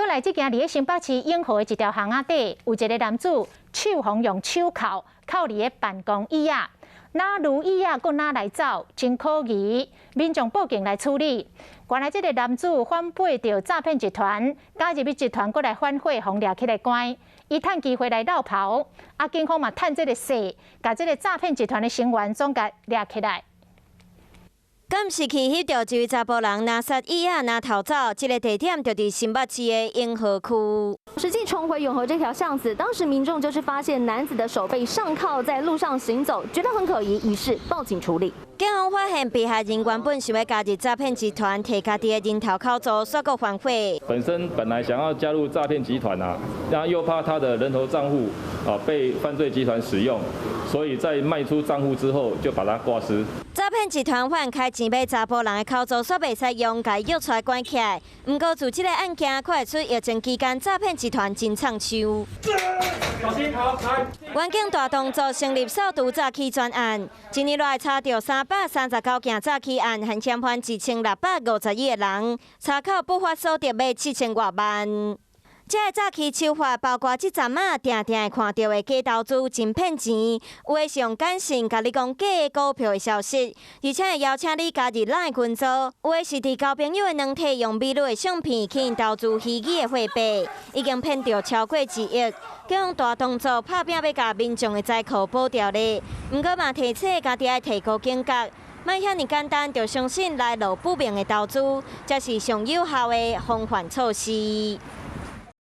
过来，即件伫新北市永和的一条巷仔底，有一个男子手缝用手铐铐伫个办公椅啊，哪如椅啊，搁哪来走，真可疑。民众报警来处理。原来这个男子反背着诈骗集团，加入集团过来反悔，互抓起来关。伊趁机会来绕跑，警方嘛趁这个势，把这个诈骗集团的成员总甲抓起来。 敢是去翕到一位查甫人拿杀椅啊拿逃走，这个地点就伫新北市的永和区。实际重回永和这条巷子，当时民众就是发现男子的手被上铐在路上行走，觉得很可疑，于是报警处理。警方发现被害人原本想要加入诈骗集团，摕家己的人头铐走，却搁反悔。本来想要加入诈骗集团啊，然后又怕他的人头账户被犯罪集团使用，所以在卖出账户之后就把他挂失。 诈骗集团犯开钱买查甫人的口罩，却袂使用，甲约出来关起来。不过，自这个案件看得出疫情期间诈骗集团真创收。远景大动作成立扫毒诈欺专案，一年来查到339件诈欺案，还遣返2651个人，查扣不法所得约7000多万。 这个诈欺手法包括这阵啊，定定会看到的假投资真骗钱，有的是用简讯甲你讲假的股票的消息，而且会邀请你加入咱的群组，有的是伫交朋友的软体用美女的相片去因投资虚拟的货币，已经骗到超过1亿。警方大动作拍拼要甲民众的财库保掉咧，不过嘛提醒家己要提高警觉，莫遐尼简单就相信来路不明的投资，才是上有效的防范措施。